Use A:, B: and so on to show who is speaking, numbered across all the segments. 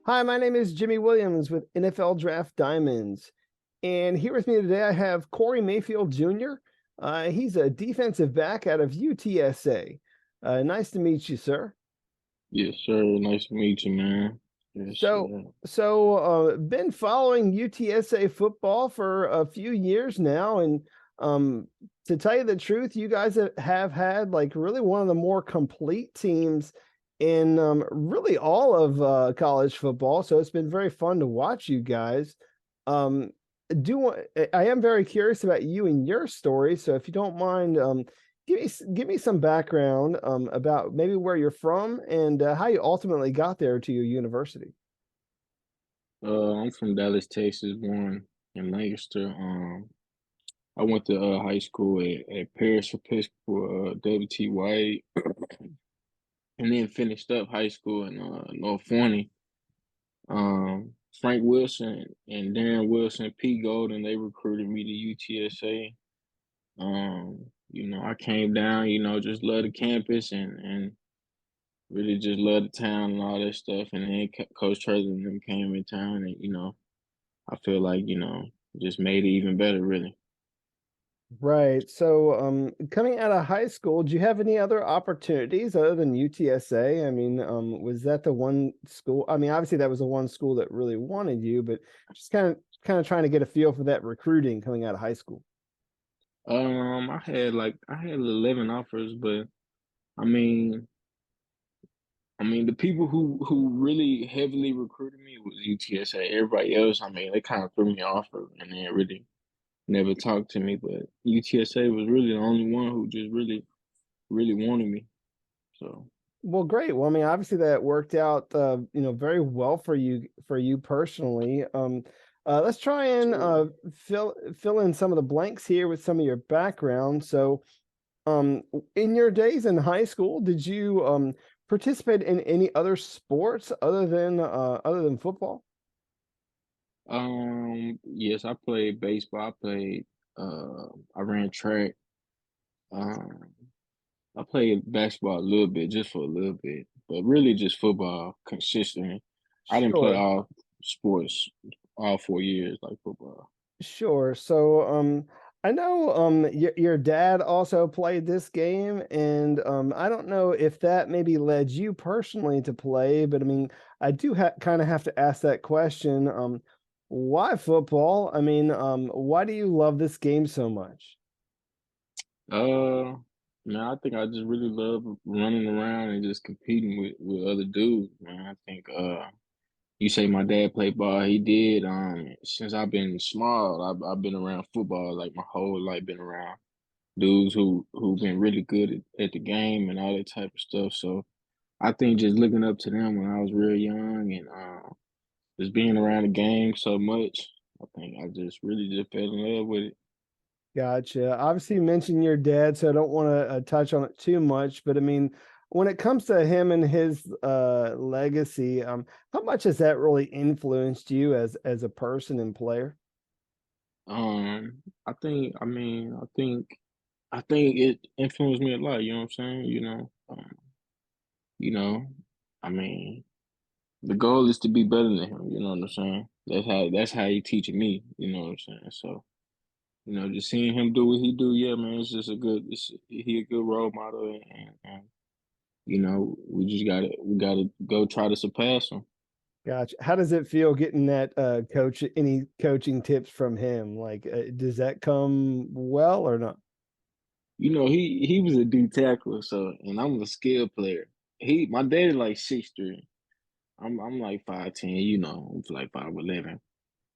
A: Hi, my name is Jimmy Williams with NFL Draft Diamonds. And here with me today, I have Corey Mayfield Jr. He's a defensive back out of UTSA. Nice to meet you, sir.
B: Yes, sir. Nice to meet you, man. Yes,
A: So,
B: sir.
A: been following UTSA football for a few years now, and um, to tell you the truth, you guys have had like really one of the more complete teams in really all of college football. So it's been very fun to watch you guys. Um, I am very curious about you and your story. So if you don't mind, give me some background about maybe where you're from and how you ultimately got there to your university.
B: I'm from Dallas, Texas, born in Lancaster. I went to high school at Paris Episcopal W.T. White, and then finished up high school in North Forney. Frank Wilson and Darren Wilson, P. Golden, they recruited me to UTSA. I came down, just love the campus and really just love the town and all that stuff. And then Coach Turley and them came in town, and I feel like just made it even better, really.
A: Right. So, coming out of high school, do you have any other opportunities other than UTSA? I mean, was that the one school? I mean, obviously that was the one school that really wanted you, but just kind of trying to get a feel for that recruiting coming out of high school.
B: I had 11 offers, but I mean, the people who really heavily recruited me was UTSA. Everybody else, they kind of threw me off and then really never talked to me. But UTSA was really the only one who just really wanted me. So.
A: Well, great. Well, I mean, obviously that worked out, very well for you personally. Let's try and fill in some of the blanks here with some of your background. So, in your days in high school, did you participate in any other sports other than football?
B: Yes, I played baseball. I ran track. Um, I played basketball a little bit, just for a little bit, but really just football consistently. I didn't play
A: Sure,
B: all sports all 4 years like football.
A: sure. So, I know your dad also played this game, and I don't know if that maybe led you personally to play, but I mean, I do kind of have to ask that question. Why football? I mean, why do you love this game so much?
B: Uh, Man, I think I just really love running around and just competing with other dudes, man. I think you say my dad played ball. He did. Since I've been small, I've been around football like my whole life. Been around dudes who've been really good at the game and all that type of stuff. So I think just looking up to them when I was real young and just being around the game so much, I think I just really just fell in love with it.
A: Gotcha. Obviously, you mentioned your dad, so I don't want to touch on it too much. But I mean, when it comes to him and his legacy, how much has that really influenced you as a person and player?
B: I think it influenced me a lot. You know what I'm saying? You know, I mean, the goal is to be better than him. You know what I'm saying? That's how he teaching me. You know what I'm saying? So just seeing him do what he do, yeah, man, it's just he a good role model, and we gotta go try to surpass him.
A: Gotcha. How does it feel getting that any coaching tips from him? Like, does that come well or not?
B: He was a D tackler, so and I'm a skill player. My dad is like 6'3". I'm like 5'10", I'm like 5'11".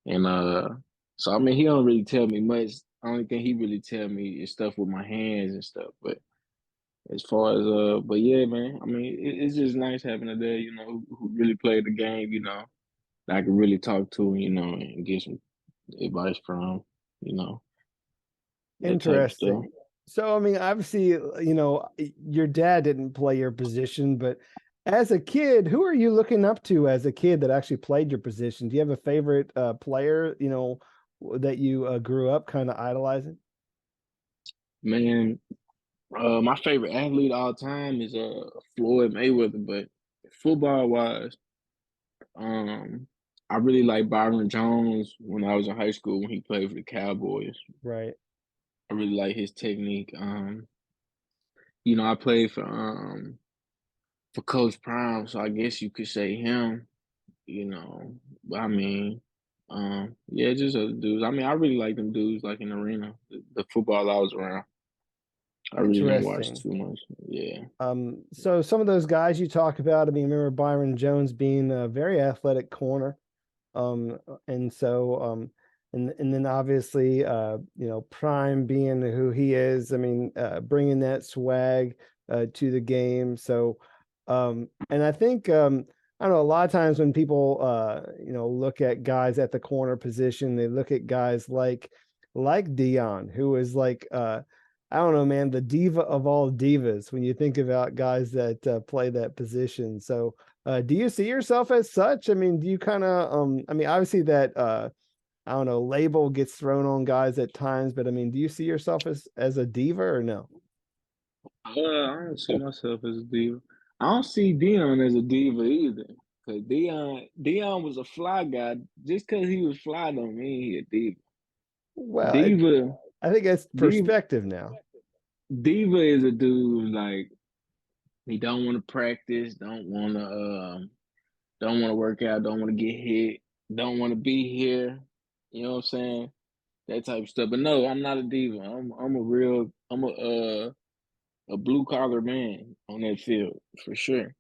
B: And so he don't really tell me much. Only thing he really tell me is stuff with my hands and stuff. But as far as but yeah, man, it's just nice having a dad, who really played the game, that I can really talk to, and get some advice from, you know, that type of stuff.
A: Interesting. So, I mean, obviously, your dad didn't play your position, but as a kid, who are you looking up to as a kid that actually played your position? Do you have a favorite player, that you grew up kind of idolizing?
B: Man, my favorite athlete of all time is Floyd Mayweather, but football wise, I really like Byron Jones when I was in high school when he played for the Cowboys.
A: Right.
B: I really like his technique. You know, I played for Coach Prime, so I guess you could say him. You know, but I mean, yeah, just other dudes. I mean, I really like them dudes, like in the arena, the football I was around. I really didn't watch
A: Interesting.
B: too much. Yeah.
A: So some of those guys you talk about, I mean, remember Byron Jones being a very athletic corner. And so and then obviously Prime being who he is, I mean, bringing that swag to the game. So and I think I don't know, a lot of times when people look at guys at the corner position, they look at guys like Dion, who is like I don't know, man, the diva of all divas when you think about guys that play that position. So do you see yourself as such? I mean, do you kind of I mean, obviously that I don't know, label gets thrown on guys at times, but I mean, do you see yourself as a diva or no?
B: I don't see myself as a diva. I don't see Dion as a diva either. Cause Dion was a fly guy. Just cause he was fly don't mean he a diva.
A: Well,
B: Diva
A: I think it's
B: Diva
A: perspective now.
B: Diva is a dude like he don't want to practice, don't want to work out, don't want to get hit, don't want to be here. You know what I'm saying? That type of stuff. But no, I'm not a diva. I'm a blue collar man on that field for sure.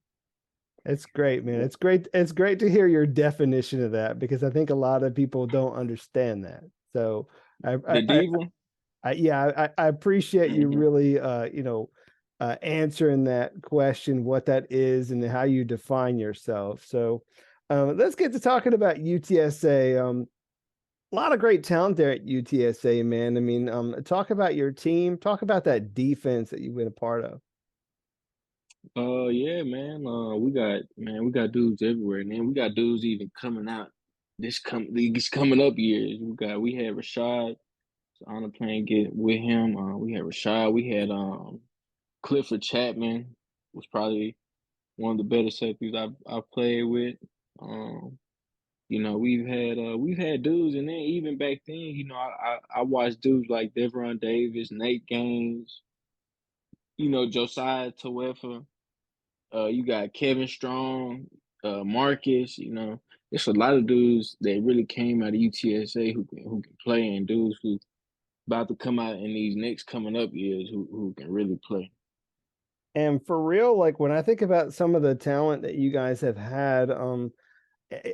A: It's great, man. It's great. It's great to hear your definition of that because I think a lot of people don't understand that. So I,
B: The
A: I,
B: diva.
A: yeah, I appreciate you
B: Hmm.
A: really, answering that question, what that is, and how you define yourself. So, let's get to talking about UTSA. A lot of great talent there at UTSA, man. I mean, talk about your team. Talk about that defense that you've been a part of.
B: Yeah, man. We got dudes everywhere, man. We got dudes even coming out these coming up years. We had Rashad. It's an honor playing get with him. We had Rashad. We had Clifford Chapman was probably one of the better safeties I've played with. Um, you know, we've had dudes, and then even back then, you know, I watched dudes like Devron Davis, Nate Gaines, you know, Josiah Tuefa. You got Kevin Strong, Marcus. You know, it's a lot of dudes that really came out of UTSA who can play, and dudes who about to come out in these next coming up years who can really play.
A: And for real, like when I think about some of the talent that you guys have had,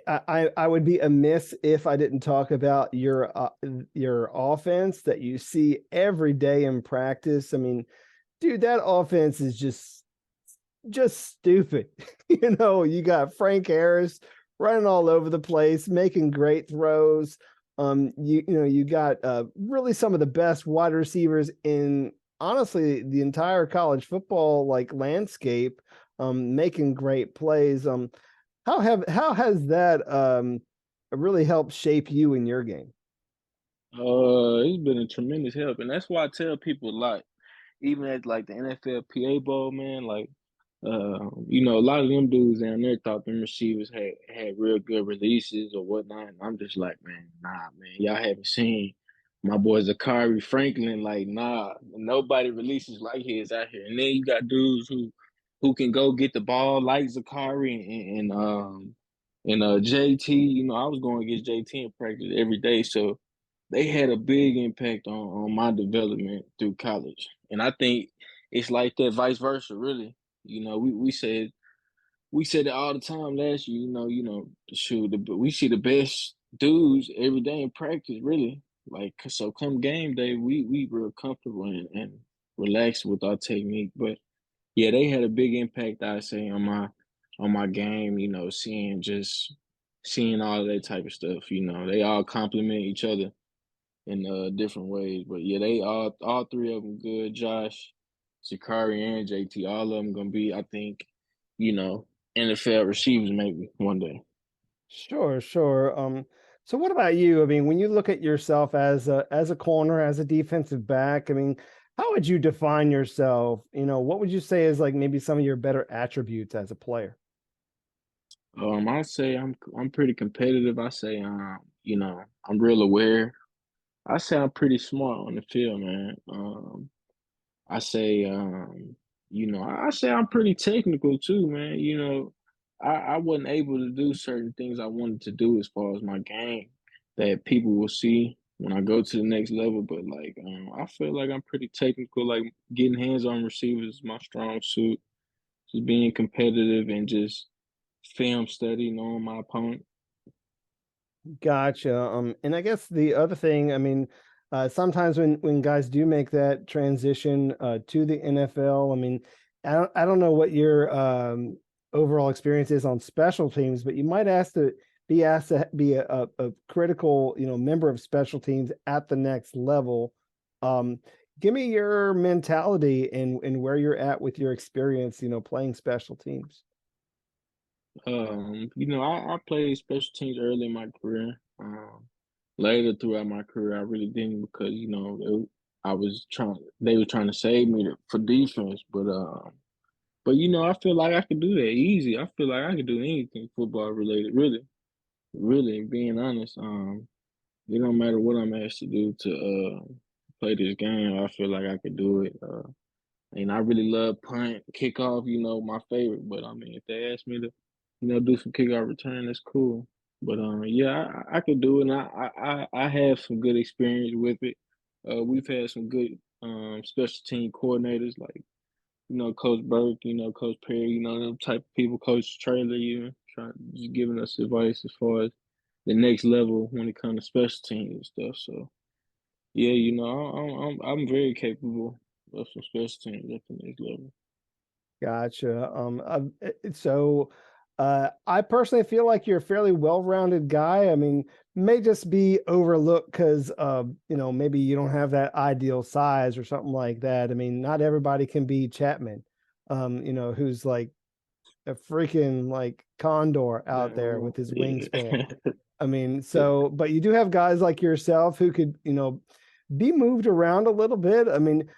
A: I would be amiss if I didn't talk about your offense that you see every day in practice. I mean, dude, that offense is just stupid. You got Frank Harris running all over the place, making great throws. You got really some of the best wide receivers in honestly the entire college football like landscape, making great plays. How has that really helped shape you in your game?
B: It's been a tremendous help, and that's why I tell people like, even at like the NFLPA Bowl, man, like, you know, a lot of them dudes down there thought them receivers had real good releases or whatnot. And I'm just like, man, nah, man, y'all haven't seen my boy Zakari Franklin. Like, nah, nobody releases like his out here. And then you got dudes who can go get the ball like Zakari and JT. You know, I was going against JT in practice every day, so they had a big impact on my development through college. And I think it's like that vice versa, really. You know, we said it all the time last year, shoot, we see the best dudes every day in practice, really. Like, so come game day, we real comfortable and relaxed with our technique. But yeah, they had a big impact, I say, on my game, you know, seeing all of that type of stuff. You know, they all complement each other in different ways. But yeah, they all three of them good. Josh, Shikari, and JT, all of them gonna be, I think, you know, NFL receivers maybe one day.
A: Sure, sure. So what about you? I mean, when you look at yourself as a corner, as a defensive back, I mean, how would you define yourself? What would you say is like maybe some of your better attributes as a player?
B: I say I'm pretty competitive. I say I'm real aware. I say I'm pretty smart on the field, man. I say, I say I'm pretty technical too, man. I wasn't able to do certain things I wanted to do as far as my game that people will see when I go to the next level. But like, I feel like I'm pretty technical. Like getting hands on receivers is my strong suit. Just being competitive and just film study, knowing my opponent.
A: Gotcha. And I guess the other thing, I mean, sometimes when guys do make that transition to the NFL, I mean, I don't know what your overall experience is on special teams, but you might asked to be a critical, member of special teams at the next level. Um, Give me your mentality and where you're at with your experience, playing special teams.
B: I played special teams early in my career. Later throughout my career, I really didn't because I was trying. They were trying to save me for defense, but I feel like I could do that easy. I feel like I could do anything football related. Really, really, being honest. It don't matter what I'm asked to do to play this game. I feel like I could do it. And I really love punt, kickoff, my favorite. But I mean, if they ask me to, do some kickoff return, that's cool. But yeah, I could do it. And I have some good experience with it. We've had some good special team coordinators like Coach Burke, Coach Perry, them type of people, Coach Trailer, trying just giving us advice as far as the next level when it comes to special teams and stuff. So yeah, I'm very capable of some special teams at the next level.
A: Gotcha. So I personally feel like you're a fairly well-rounded guy. I mean, may just be overlooked because maybe you don't have that ideal size or something like that. I mean, not everybody can be Chapman, who's like a freaking like condor out there with his
B: Yeah.
A: wingspan. I mean, so, but you do have guys like yourself who could, be moved around a little bit. I mean,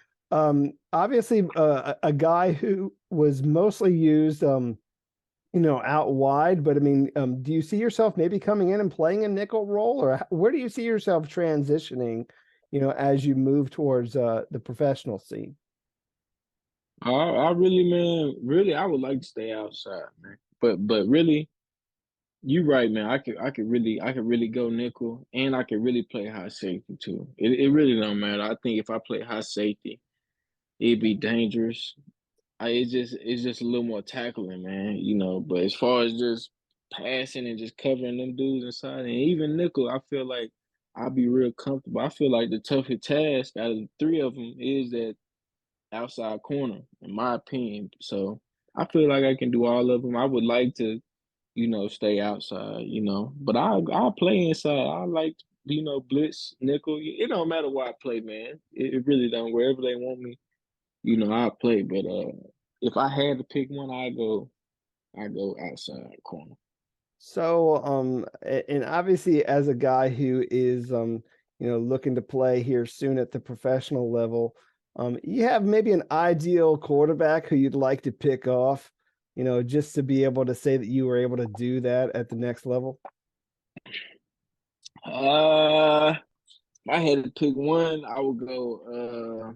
A: obviously, a guy who was mostly used, out wide. But I mean, do you see yourself maybe coming in and playing a nickel role, or where do you see yourself transitioning, as you move towards the professional scene?
B: I really, man, really, I would like to stay outside, man. But really, you right, man. I could really go nickel, and I could really play high safety too. It really don't matter. I think if I play high safety, it'd be dangerous. It's just a little more tackling, man. But as far as just passing and just covering them dudes inside, and even nickel, I feel like I'll be real comfortable. I feel like the toughest task out of the three of them is that outside corner, in my opinion. So I feel like I can do all of them. I would like to, stay outside, but I play inside. I like, blitz, nickel. It don't matter where I play, man. It really don't. Wherever they want me, I play. But if I had to pick one, I go outside corner.
A: So, and obviously, as a guy who is, looking to play here soon at the professional level, you have maybe an ideal quarterback who you'd like to pick off, just to be able to say that you were able to do that at the next level.
B: If I had to pick one, I would go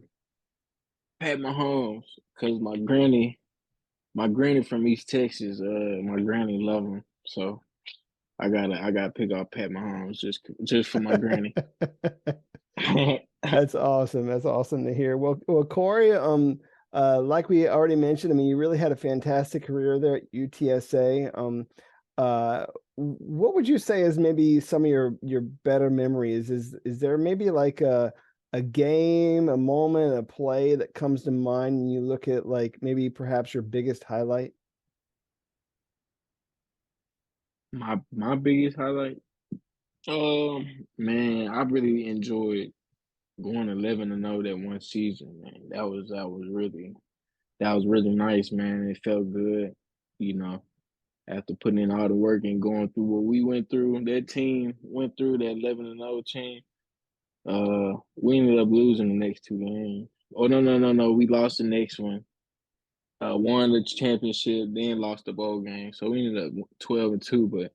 B: Pat Mahomes because my granny from East Texas, my granny love him. So I gotta pick up Pat Mahomes just for my granny.
A: That's awesome. That's awesome to hear. Well, Corey, like we already mentioned, I mean, you really had a fantastic career there at UTSA. What would you say is maybe some of your better memories? Is there maybe like a game, a moment, a play that comes to mind when you look at like maybe perhaps your biggest highlight?
B: My biggest highlight, man, I really enjoyed going 11-0 that one season, man. That was really nice, man. It felt good, you know, after putting in all the work and going through what we went through. That team went through that 11-0 team. We ended up losing the next two games. Oh no, no, no, no. We lost the next one. won the championship, then lost the bowl game. So we ended up 12-2.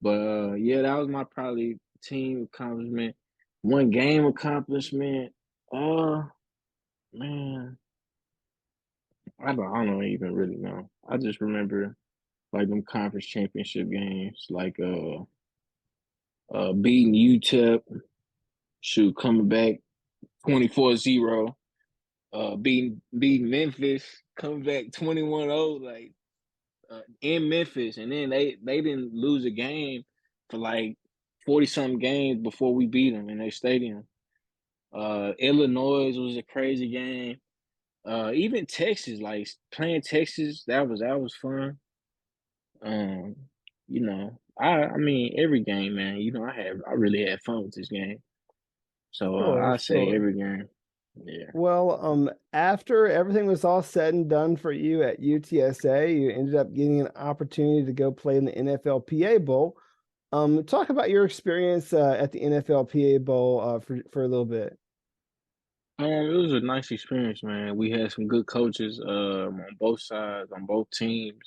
B: But yeah, that was my probably team accomplishment. One game accomplishment. Uh man, I don't even really know. I just remember like them conference championship games, like beating UTEP, shoot coming back 24-0, beating Memphis, coming back 21-0, like in Memphis, and then they didn't lose a game for like 40 something games before we beat them in their stadium. Illinois was a crazy game. Even Texas, like playing Texas, that was fun. Um, I mean every game, man. I really had fun with this game. So
A: Sure,
B: I say
A: sure.
B: every game. Yeah.
A: Well, after everything was all said and done for you at UTSA, you ended up getting an opportunity to go play in the NFLPA Bowl. Talk about your experience at the NFLPA Bowl for a little bit.
B: It was a nice experience, man. We had some good coaches on both sides, on both teams.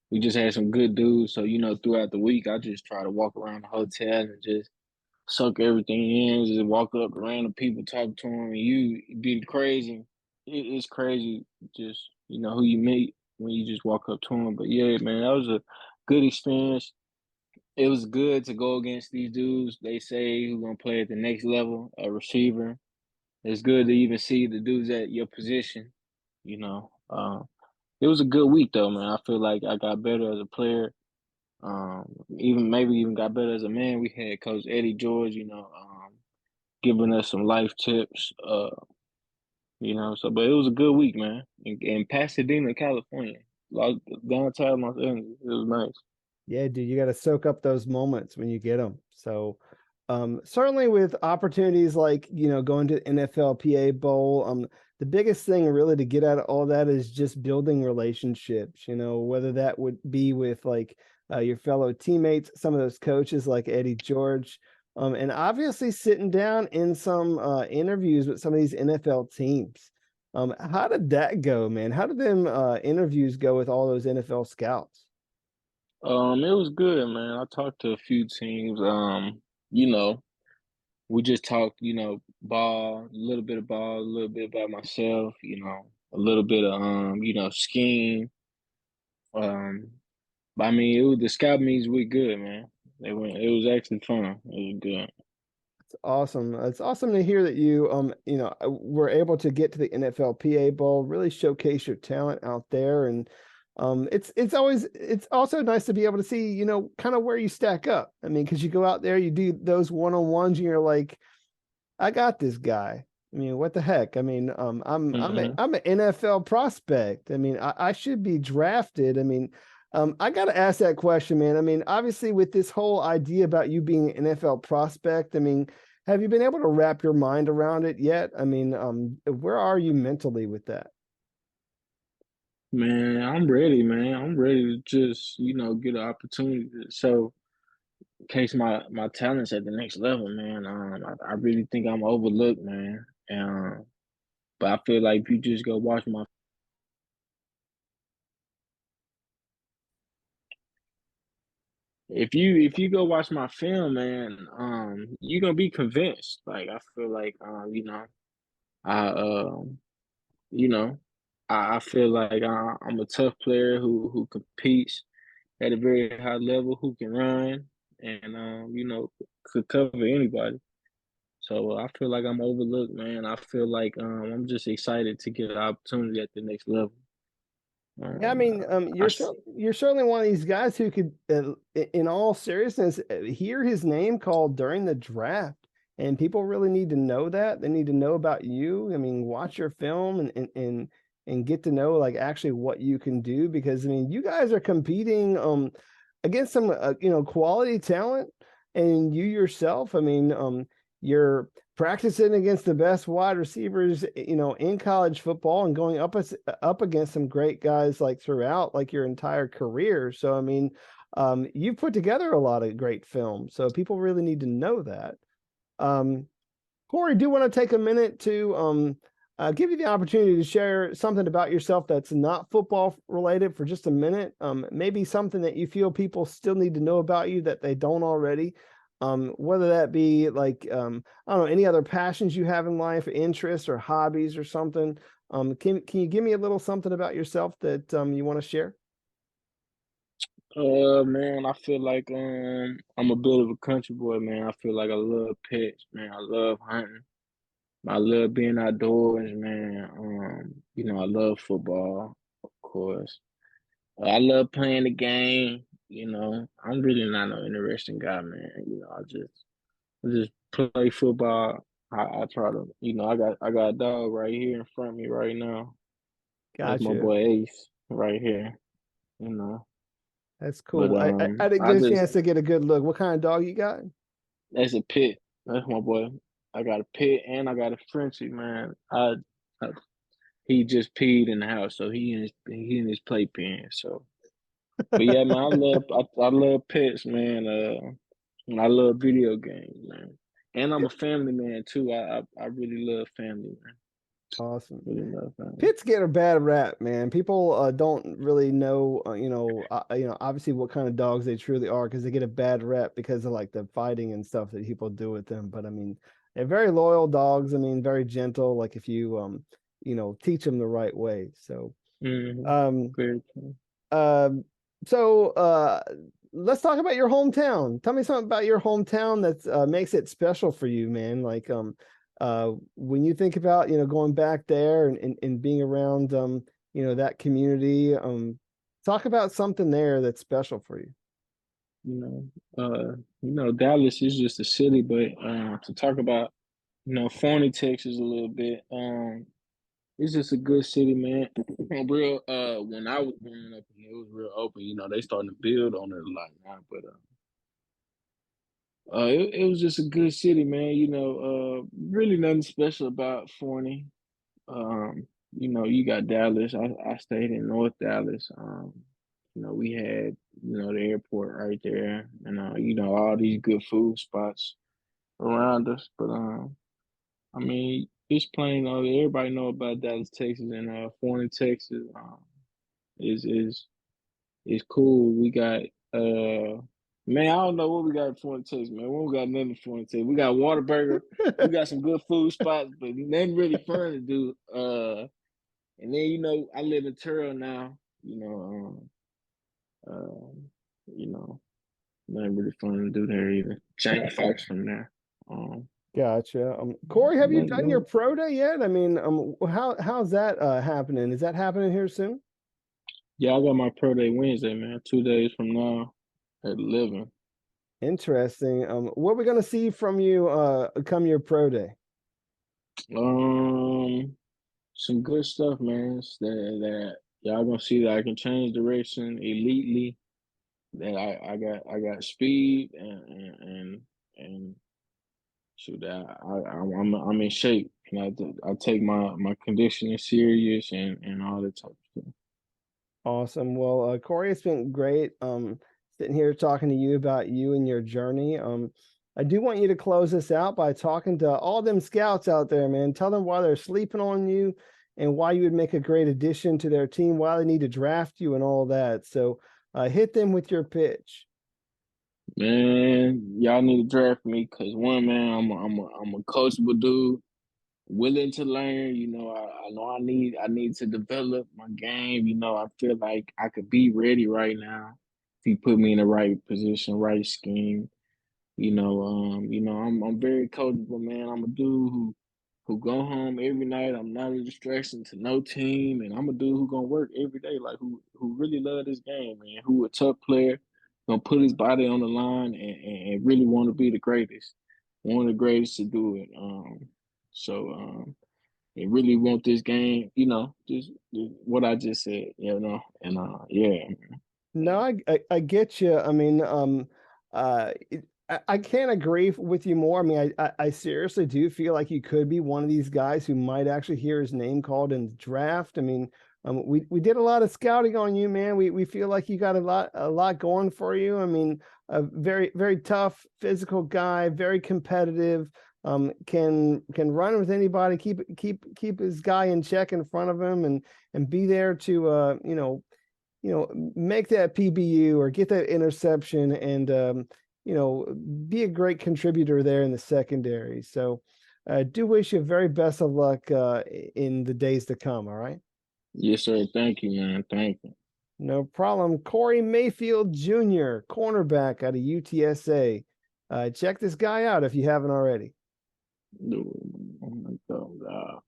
B: We just had some good dudes. So, throughout the week, I just try to walk around the hotel and just suck everything in, just walk up to random people, talk to them, and you be crazy. It's crazy just, who you meet when you just walk up to them. But yeah, man, that was a good experience. It was good to go against these dudes. They say who's gonna play at the next level, a receiver. It's good to even see the dudes at your position. You know, it was a good week though, man. I feel like I got better as a player. Even maybe even got better as a man. We had Coach Eddie George, giving us some life tips. So but it was a good week, man. In Pasadena, California, like downtown Los Angeles. It was nice.
A: Yeah, dude, you got to soak up those moments when you get them. So, certainly with opportunities like, going to NFLPA Bowl, the biggest thing really to get out of all that is just building relationships, whether that would be with like your fellow teammates, some of those coaches like Eddie George, and obviously sitting down in some interviews with some of these NFL teams. How did that go, man? How did them interviews go with all those NFL scouts?
B: It was good, man. I talked to a few teams. You know, we just talked, ball, a little bit of ball, a little bit about myself, a little bit of scheme. Um, but I mean, the scout meetings were good, man. It was actually fun. It was good.
A: It's awesome. It's awesome to hear that you were able to get to the NFLPA Bowl, really showcase your talent out there. And it's also nice to be able to see, kind of where you stack up. I mean, because you go out there, you do those one-on-ones, and you're like, I got this guy. I mean, what the heck? I mean,
B: Hmm.
A: I'm an NFL prospect. I mean, I should be drafted. I mean, I got to ask that question, man. I mean, obviously, with this whole idea about you being an NFL prospect, I mean, have you been able to wrap your mind around it yet? I mean, where are you mentally with that?
B: Man, I'm ready, man. I'm ready to just, get an opportunity to show case my talents at the next level, man. I really think I'm overlooked, man. But I feel like if you just go watch my if you go watch my film, man, you're gonna be convinced. Like I feel like I you know, I feel like I'm a tough player who competes at a very high level, who can run and could cover anybody. So I feel like I'm overlooked, man. I feel like I'm just excited to get an opportunity at the next level.
A: Yeah, I
B: Um,
A: mean,
B: I,
A: you're certainly one of these guys who could, in all seriousness, hear his name called during the draft, and people really need to know that. They need to know about you. I mean, watch your film and get to know like actually what you can do because I mean, you guys are competing against some quality talent, and you yourself. I mean, you're practicing against the best wide receivers, in college football and going up against some great guys like throughout like your entire career. So I mean, you've put together a lot of great films. So people really need to know that. Um, Corey, do want to take a minute to give you the opportunity to share something about yourself that's not football related for just a minute. Maybe something that you feel people still need to know about you that they don't already. Whether that be like, I don't know, any other passions you have in life, interests or hobbies or something. Can you give me a little something about yourself that you want to share?
B: Man, I feel like I'm a bit of a country boy, man. I feel like I love pets, man. I love hunting. I love being outdoors, man. I love football, of course. I love playing the game. I'm really not an interesting guy, man. I just play football. I try to, I got a dog right here in front of me right now. That's my
A: Gotcha.
B: boy Ace right here. You know,
A: That's
B: but
A: cool. I didn't
B: I
A: get a
B: just
A: chance to get a good look. What kind of dog you got?
B: that's a pit. That's my boy. I got a pit and I got a Frenchie, man. I he just peed in the house, so he in his playpen. So, but yeah, man, I love pets, man. And I love video games, man. And I'm a family man too. I really love family, man.
A: Awesome.
B: Really love family.
A: Pits get a bad rap, man. People don't really know, obviously what kind of dogs they truly are because they get a bad rap because of like the fighting and stuff that people do with them. But I mean, they're very loyal dogs. I mean, very gentle. Like if you, teach them the right way. So,
B: Mm-hmm.
A: um,
B: Very cool.
A: um, so let's talk about your hometown. Tell me something about your hometown that makes it special for you, man. Like when you think about going back there and being around that community, talk about something there that's special for you.
B: Dallas is just a city, but to talk about Forney, Texas, a little bit. It's just a good city, man. Real. When I was growing up, it was real open. They starting to build on it a lot now, but it was just a good city, man. Really nothing special about Forney. You got Dallas. I stayed in North Dallas. We had the airport right there, and all these good food spots around us. But I mean, it's plain. Everybody know about Dallas, Texas, and Forney, Texas. Is cool. We got man, I don't know what we got in Forney, Texas, man. We don't got nothing in Forney, Texas. We got Waterburger. We got some good food spots, but nothing really fun to do. And then I live in Terrell now. You know, nothing really fun to do there either. Change Fox from there. Um,
A: Gotcha. Corey, have you done your
B: no,
A: pro day yet? I mean, how's that happening? Is that happening here soon?
B: yeah, I got my pro day Wednesday, man. 2 days from now at 11.
A: Interesting. What are we gonna see from you come your pro day?
B: Um, some good stuff, man. That y'all gonna see that I can change direction elitely. That I got speed and shoot that I'm in shape. I take my conditioning serious and all that type of stuff.
A: Awesome. Well, Corey, it's been great sitting here talking to you about you and your journey. I do want you to close this out by talking to all them scouts out there, man. Tell them why they're sleeping on you and why you would make a great addition to their team, why they need to draft you and all that. So hit them with your pitch.
B: Man, y'all need to draft me because one man, I'm a coachable dude, willing to learn. I know I need to develop my game. I feel like I could be ready right now if you put me in the right position, right scheme. I'm very coachable, man. I'm a dude who go home every night. I'm not a distraction to no team, and I'm a dude who gonna work every day, like who really love this game, man. Who a tough player, gonna put his body on the line and really want to be the greatest, one of the greatest to do it. And really want this game, just what I just said, and yeah,
A: No, I get you. I mean, I can't agree with you more. I mean, I seriously do feel like you could be one of these guys who might actually hear his name called in the draft. I mean, we did a lot of scouting on you, man. We feel like you got a lot going for you. I mean, a very very tough physical guy, very competitive. can run with anybody, keep his guy in check in front of him, and be there to make that PBU or get that interception, and be a great contributor there in the secondary. So I do wish you very best of luck in the days to come. All right.
B: Yes, sir. Thank you, man. Thank you.
A: No problem. Corey Mayfield Jr., cornerback out of UTSA. Check this guy out if you haven't already.
B: Oh my God.